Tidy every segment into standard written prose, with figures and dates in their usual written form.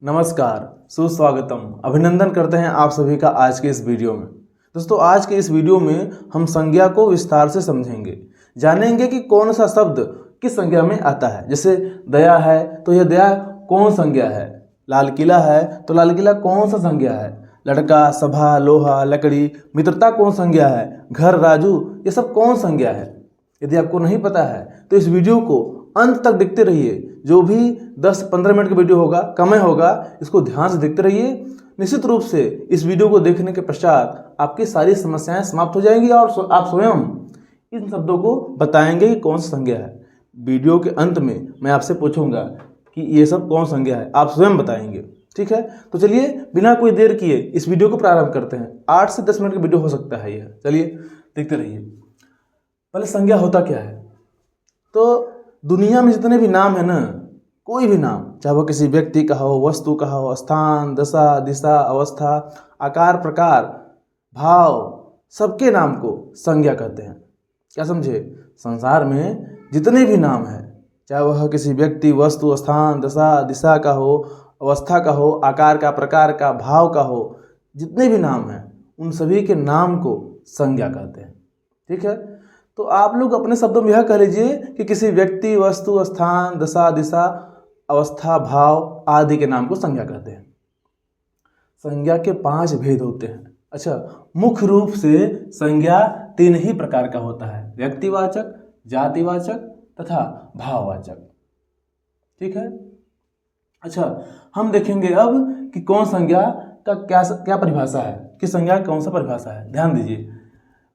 नमस्कार, सुस्वागतम। अभिनंदन करते हैं आप सभी का आज के इस वीडियो में। दोस्तों, आज के इस वीडियो में हम संज्ञा को विस्तार से समझेंगे, जानेंगे कि कौन सा शब्द किस संज्ञा में आता है। जैसे दया है तो यह दया कौन संज्ञा है, लाल किला है तो लाल किला कौन सा संज्ञा है, लड़का, सभा, लोहा, लकड़ी, मित्रता कौन संज्ञा है, घर, राजू, ये सब कौन संज्ञा है। यदि आपको नहीं पता है तो इस वीडियो को अंत तक देखते रहिए। जो भी 10-15 मिनट का वीडियो होगा, कम होगा, इसको ध्यान से देखते रहिए। निश्चित रूप से इस वीडियो को देखने के पश्चात आपकी सारी समस्याएं समाप्त हो जाएंगी और आप स्वयं इन शब्दों को बताएंगे कि कौन सा संज्ञा है। वीडियो के अंत में मैं आपसे पूछूंगा कि ये सब कौन संज्ञा है, आप स्वयं बताएंगे। ठीक है, तो चलिए बिना कोई देर किए इस वीडियो को प्रारंभ करते हैं। 8 से 10 मिनट का वीडियो हो सकता है यह। चलिए देखते रहिए। पहले संज्ञा होता क्या है। तो दुनिया में जितने भी नाम है ना, कोई भी नाम, चाहे वो किसी व्यक्ति का हो, वस्तु का हो, स्थान, दशा, दिशा, अवस्था, आकार, प्रकार, भाव, सबके नाम को संज्ञा कहते हैं। क्या समझे। संसार में जितने भी नाम हैं, चाहे वह किसी व्यक्ति, वस्तु, स्थान, दशा, दिशा का हो, अवस्था का हो, आकार का, प्रकार का, भाव का हो, जितने भी नाम हैं उन सभी के नाम को संज्ञा कहते हैं। ठीक है, तो आप लोग अपने शब्दों में यह कह लीजिए कि किसी व्यक्ति, वस्तु, स्थान, दशा, दिशा, अवस्था, भाव आदि के नाम को संज्ञा कहते हैं। संज्ञा के 5 भेद होते हैं। अच्छा, मुख्य रूप से संज्ञा 3 ही प्रकार का होता है: व्यक्तिवाचक, जातिवाचक तथा भाववाचक। ठीक है। अच्छा, हम देखेंगे अब कि कौन संज्ञा का क्या परिभाषा है, किस संज्ञा का कौन सा परिभाषा है। ध्यान दीजिए,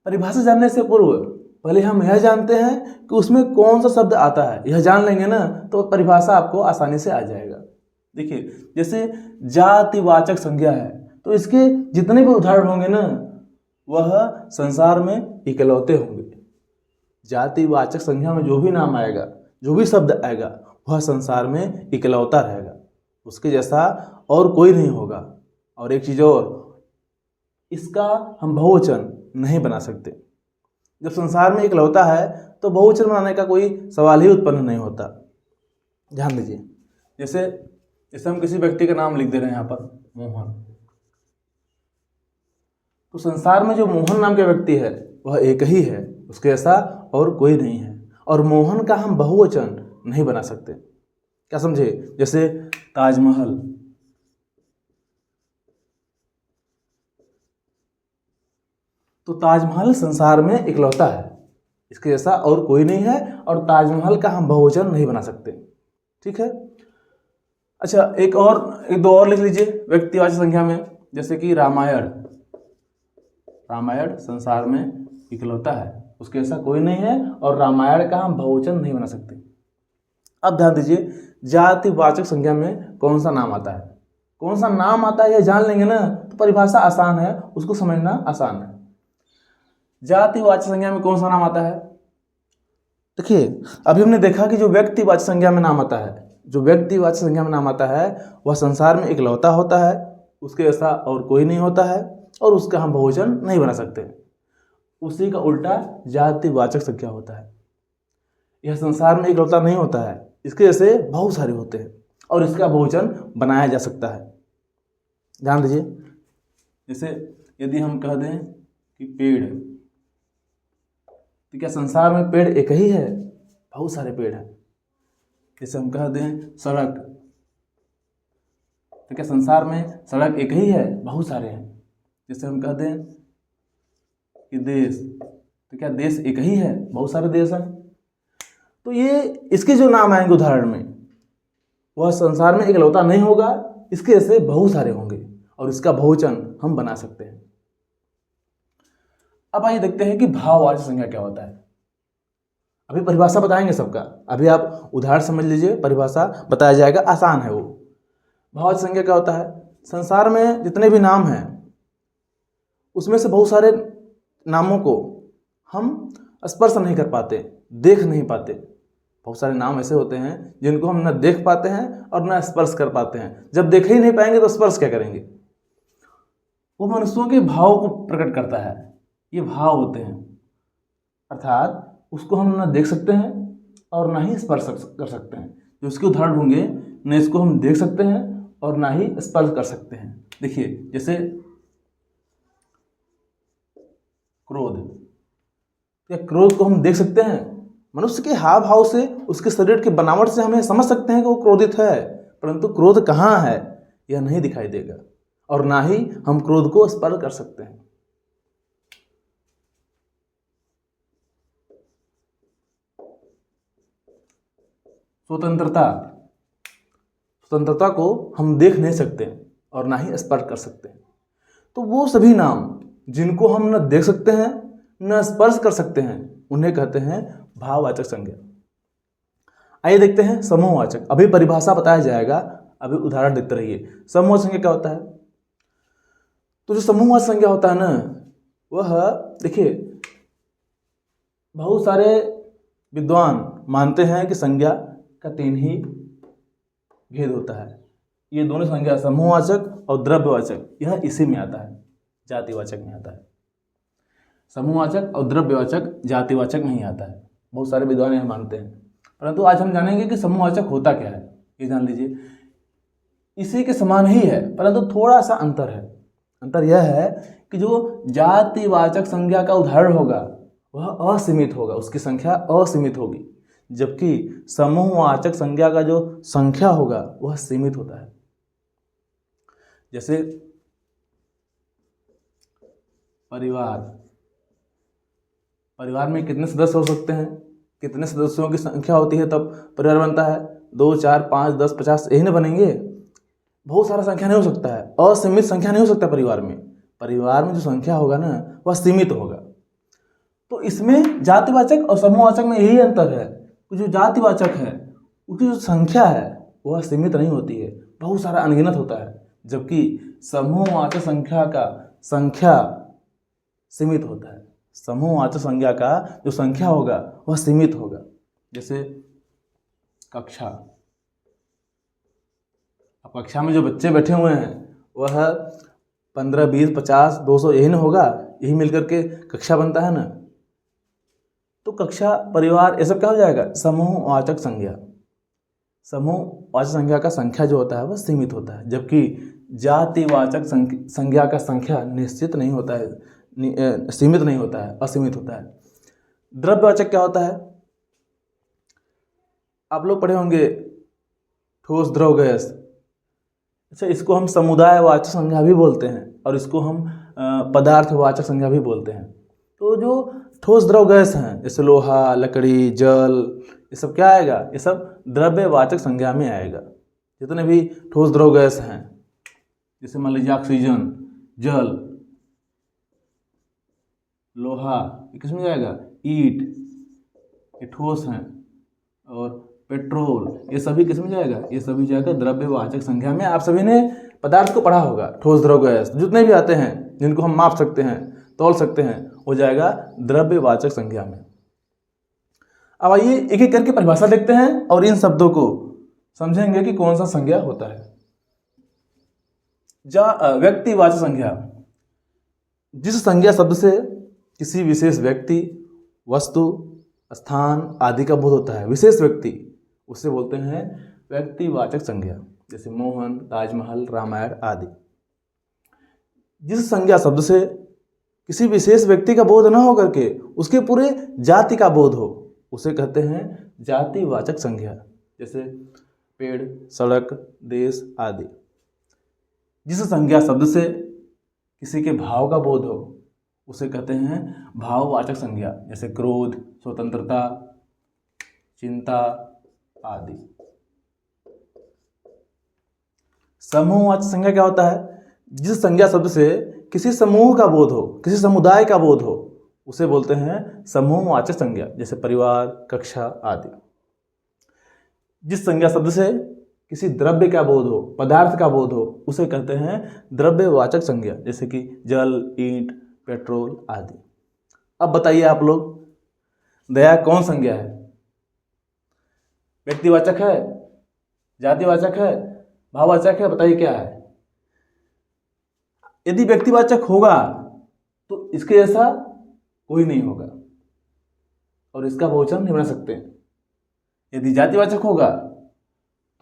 परिभाषा जानने से पूर्व पहले हम यह जानते हैं कि उसमें कौन सा शब्द आता है। यह जान लेंगे ना तो परिभाषा आपको आसानी से आ जाएगा। देखिए, जैसे जातिवाचक संज्ञा है तो इसके जितने भी उदाहरण होंगे ना, वह संसार में इकलौते होंगे। जातिवाचक संज्ञा में जो भी नाम आएगा, जो भी शब्द आएगा, वह संसार में इकलौता रहेगा, उसके जैसा और कोई नहीं होगा। और एक चीज़ और, इसका हम बहुवचन नहीं बना सकते। जब संसार में इकलौता है तो बहुवचन बनाने का कोई सवाल ही उत्पन्न नहीं होता। ध्यान दीजिए, जैसे हम किसी व्यक्ति का नाम लिख दे रहे हैं यहाँ पर, मोहन, तो संसार में जो मोहन नाम का व्यक्ति है वह एक ही है, उसके ऐसा और कोई नहीं है। और मोहन का हम बहुवचन नहीं बना सकते। क्या समझे। जैसे ताजमहल, तो ताजमहल संसार में इकलौता है, इसके जैसा और कोई नहीं है, और ताजमहल का हम बहुवचन नहीं बना सकते। ठीक है। अच्छा, एक दो और लिख लीजिए व्यक्तिवाचक संज्ञा में। जैसे कि रामायण, रामायण संसार में इकलौता है, उसके जैसा कोई नहीं है, और रामायण का हम बहुवचन नहीं बना सकते। अब ध्यान दीजिए, जातिवाचक संज्ञा में कौन सा नाम आता है। कौन सा नाम आता है यह जान लेंगे ना तो परिभाषा आसान है, उसको समझना आसान है। जातिवाचक संज्ञा में कौन सा नाम आता है। देखिए, अभी हमने देखा कि जो व्यक्तिवाचक संज्ञा में नाम आता है, जो व्यक्तिवाचक संज्ञा में नाम आता है वह संसार में इकलौता होता है, उसके ऐसा और कोई नहीं होता है, और उसका हम बहुवचन नहीं बना सकते। उसी का उल्टा जातिवाचक संज्ञा होता है। यह संसार में इकलौता नहीं होता है, इसके जैसे बहुत सारे होते हैं, और इसका बहुवचन बनाया जा सकता है। ध्यान दीजिए, जैसे यदि हम कह दें कि पेड़, तो क्या संसार में पेड़ एक ही है, बहुत सारे पेड़ हैं। जैसे हम कह दें सड़क, तो क्या संसार में सड़क एक ही है, बहुत सारे हैं। जैसे हम कह दें कि देश, तो क्या देश एक ही है, बहुत सारे देश हैं। तो ये इसके जो नाम आएंगे उदाहरण में, वह संसार में इकलौता नहीं होगा, इसके जैसे बहुत सारे होंगे, और इसका बहुवचन हम बना सकते हैं। अब आइए देखते हैं कि भाववाचक संज्ञा क्या होता है। अभी परिभाषा बताएंगे सबका, अभी आप उदाहरण समझ लीजिए, परिभाषा बताया जाएगा, आसान है वो। भाववाचक संज्ञा क्या होता है। संसार में जितने भी नाम हैं उसमें से बहुत सारे नामों को हम स्पर्श नहीं कर पाते, देख नहीं पाते। बहुत सारे नाम ऐसे होते हैं जिनको हम न देख पाते हैं और न स्पर्श कर पाते हैं। जब देख ही नहीं पाएंगे तो स्पर्श क्या करेंगे। वो मनुष्यों के भाव को प्रकट करता है, ये भाव होते हैं, अर्थात उसको हम न देख सकते हैं और न ही स्पर्श कर सकते हैं। जो उसके उदाहरण होंगे, न इसको हम देख सकते हैं और ना ही स्पर्श कर सकते हैं। देखिए जैसे क्रोध, क्या क्रोध को हम देख सकते हैं? मनुष्य के हाव भाव से, उसके शरीर की बनावट से हमें समझ सकते हैं कि वो क्रोधित है, परंतु क्रोध कहाँ है यह नहीं दिखाई देगा, और ना ही हम क्रोध को स्पर्श कर सकते हैं। स्वतंत्रता, स्वतंत्रता को हम देख नहीं सकते और ना ही स्पर्श कर सकते हैं। तो वो सभी नाम जिनको हम न देख सकते हैं न स्पर्श कर सकते हैं उन्हें कहते हैं भाववाचक संज्ञा। आइए देखते हैं समूहवाचक। अभी परिभाषा बताया जाएगा, अभी उदाहरण देखते रहिए। समूहवाचक संज्ञा क्या होता है? तो जो समूहवाचक संज्ञा होता है ना, वह देखिए बहुत सारे विद्वान मानते हैं कि संज्ञा का 3 ही भेद होता है। ये दोनों संज्ञा समूहवाचक और द्रव्यवाचक, यह इसी में आता है, जातिवाचक में आता है। समूहवाचक और द्रव्यवाचक जातिवाचक नहीं आता है। बहुत सारे विद्वान यह मानते हैं, परंतु आज हम जानेंगे कि समूहवाचक होता क्या है। ये जान लीजिए, इसी के समान ही है परंतु थोड़ा सा अंतर है। अंतर यह है कि जो जातिवाचक संज्ञा का उदाहरण होगा वह असीमित होगा, उसकी संख्या असीमित होगी, जबकि समूहवाचक संज्ञा का जो संख्या होगा वह सीमित होता है। जैसे परिवार, परिवार में कितने सदस्य हो सकते हैं? कितने सदस्यों की संख्या होती है तब परिवार बनता है? 2, 4, 5, 10, 50 यही ना बनेंगे। बहुत सारा संख्या नहीं हो सकता है, असीमित संख्या नहीं हो सकता परिवार में। परिवार में जो संख्या होगा ना वह सीमित होगा। तो इसमें जातिवाचक और समूहवाचक में यही अंतर है कि जो जातिवाचक है उसकी जो संख्या है वह सीमित नहीं होती है, बहुत सारा अनगिनत होता है, जबकि समूहवाचक संख्या का संख्या सीमित होता है। समूहवाचक संज्ञा का जो संख्या होगा वह सीमित होगा। जैसे कक्षा, अब कक्षा में जो बच्चे बैठे हुए हैं वह 15, 20, 50, 200 यही ना होगा, यही मिलकर के कक्षा बनता है ना। तो कक्षा, परिवार, ये सब क्या हो जाएगा? समूहवाचक संज्ञा। समूहवाचक संज्ञा का संख्या जो होता है वह सीमित होता है, जबकि जातिवाचक संज्ञा का संख्या निश्चित नहीं होता है, सीमित नहीं होता है, असीमित होता है। द्रव्यवाचक क्या होता है? आप लोग पढ़े होंगे ठोस, द्रव, गैस। अच्छा, इसको हम समुदायवाचक संज्ञा भी बोलते हैं और इसको हम पदार्थवाचक संज्ञा भी बोलते हैं। तो जो ठोस, द्रव, गैस हैं जैसे लोहा, लकड़ी, जल, ये सब क्या आएगा? ये सब द्रव्यवाचक संज्ञा में आएगा। जितने भी ठोस, द्रव, गैस हैं, जैसे मान लीजिए ऑक्सीजन, जल, लोहा, ये किस में जाएगा? ईंट, ये ठोस हैं, और पेट्रोल, ये सभी किस में जाएगा? ये सभी जाएगा द्रव्यवाचक संख्या में। आप सभी ने पदार्थ को पढ़ा होगा, ठोस, द्रव, गैस जितने भी आते हैं जिनको हम माप सकते हैं, तौल सकते हैं, वो जाएगा द्रव्यवाचक संख्या में। अब आइए एक एक करके परिभाषा देखते हैं और इन शब्दों को समझेंगे कि कौन सा संज्ञा होता है। व्यक्तिवाचक संज्ञा, जिस संज्ञा शब्द से किसी विशेष व्यक्ति, वस्तु, स्थान आदि का बोध होता है, विशेष व्यक्ति, उसे बोलते हैं व्यक्तिवाचक संज्ञा। जैसे मोहन, ताजमहल, रामायण आदि। जिस संज्ञा शब्द से किसी विशेष व्यक्ति का बोध न हो करके उसके पूरे जाति का बोध हो उसे कहते हैं जातिवाचक संज्ञा। जैसे पेड़, सड़क, देश आदि। जिस संज्ञा शब्द से किसी के भाव का बोध हो उसे कहते हैं भाववाचक संज्ञा। जैसे क्रोध, स्वतंत्रता, चिंता आदि। समूहवाचक संज्ञा क्या होता है? जिस संज्ञा शब्द से किसी समूह का बोध हो, किसी समुदाय का बोध हो उसे बोलते हैं समूहवाचक संज्ञा। जैसे परिवार, कक्षा आदि। जिस संज्ञा शब्द से किसी द्रव्य का बोध हो, पदार्थ का बोध हो उसे कहते हैं द्रव्यवाचक संज्ञा। जैसे कि जल, ईंट, पेट्रोल आदि। अब बताइए आप लोग, दया कौन संज्ञा है? व्यक्तिवाचक है, जातिवाचक है, भाववाचक है? बताइए क्या है? यदि व्यक्तिवाचक होगा तो इसके जैसा कोई नहीं होगा और इसका बहुवचन नहीं बना सकते। यदि जातिवाचक होगा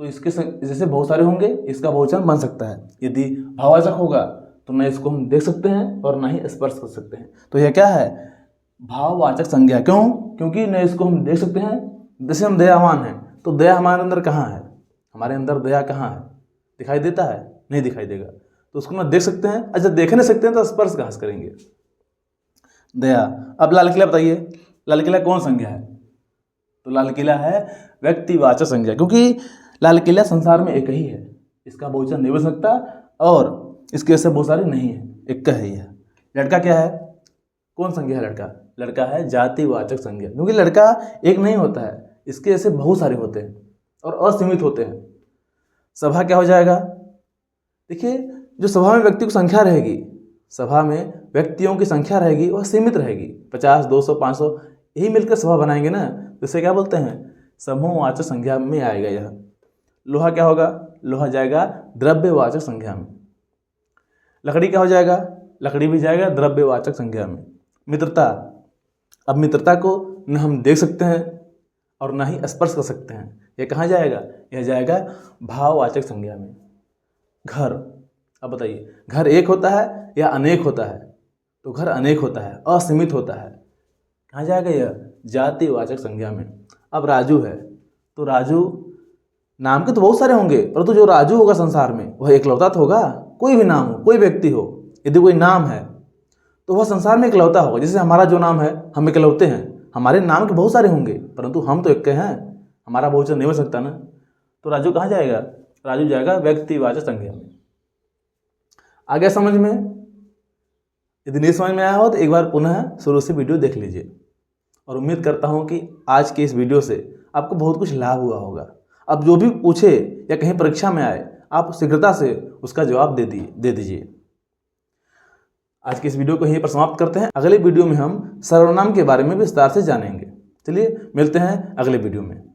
तो इसके जैसे बहुत सारे होंगे इसका बहुवचन बन सकता है। यदि भाववाचक होगा तो न इसको हम देख सकते हैं और न ही स्पर्श कर सकते हैं। तो यह क्या है? भाववाचक संज्ञा। क्यों? क्योंकि न इसको हम देख सकते हैं। जैसे हम दयावान हैं तो दया हमारे अंदर कहाँ है? हमारे अंदर दया कहाँ है? दिखाई देता है? नहीं दिखाई देगा। तो उसको ना देख सकते हैं। अच्छा, देख नहीं सकते हैं तो स्पर्श कहाँ से करेंगे? दया। अब लाल किला बताइए, लाल किला कौन संज्ञा है? तो लाल किला है व्यक्तिवाचक संज्ञा, क्योंकि लाल किला संसार में एक ही है, इसका बहुवचन नहीं बन सकता और इसके ऐसे बहुत सारे नहीं है, एक का है यह। लड़का क्या है? कौन संज्ञा है लड़का? लड़का है जातिवाचक संज्ञा, क्योंकि लड़का एक नहीं होता है, इसके ऐसे बहुत सारे होते हैं और असीमित होते हैं। सभा क्या हो जाएगा? देखिए, जो सभा में व्यक्ति की संख्या रहेगी, सभा में व्यक्तियों की संख्या रहेगी वह सीमित रहेगी। 50, 200, 500 यही मिलकर सभा बनाएंगे ना, तो इसे क्या बोलते हैं? समूहवाचक संज्ञा में आएगा यह। लोहा क्या होगा? लोहा जाएगा द्रव्यवाचक संज्ञा में। लकड़ी क्या हो जाएगा? लकड़ी भी जाएगा द्रव्यवाचक संज्ञा में। मित्रता। अब मित्रता को न हम देख सकते हैं और न ही स्पर्श कर सकते हैं, यह कहाँ जाएगा? यह जाएगा भाववाचक संज्ञा में। घर। अब बताइए, घर एक होता है या अनेक होता है? तो घर अनेक होता है, असीमित होता है, कहाँ जाएगा यह? जातिवाचक संज्ञा में। अब राजू है तो राजू नाम के तो बहुत सारे होंगे, परंतु जो राजू होगा संसार में वह एकलौता तो होगा। कोई भी नाम हो, कोई व्यक्ति हो, यदि कोई नाम है तो वह संसार में एकलौता होगा। जैसे हमारा जो नाम है, हम एकलौते हैं, हमारे नाम के बहुत सारे होंगे परंतु हम तो एक के हैं, हमारा बहुवचन नहीं बन सकता ना। तो राजू कहाँ जाएगा? राजू जाएगा व्यक्तिवाचक संज्ञा में। आ गया समझ में? यदि नहीं समझ में आया हो तो एक बार पुनः शुरू से वीडियो देख लीजिए और उम्मीद करता हूँ कि आज के इस वीडियो से आपको बहुत कुछ लाभ हुआ होगा। अब जो भी पूछे या कहीं परीक्षा में आए, आप शीघ्रता से उसका जवाब दे दीजिए। आज के इस वीडियो को यहीं पर समाप्त करते हैं। अगले वीडियो में हम सर्वनाम के बारे में विस्तार से जानेंगे। चलिए मिलते हैं अगले वीडियो में।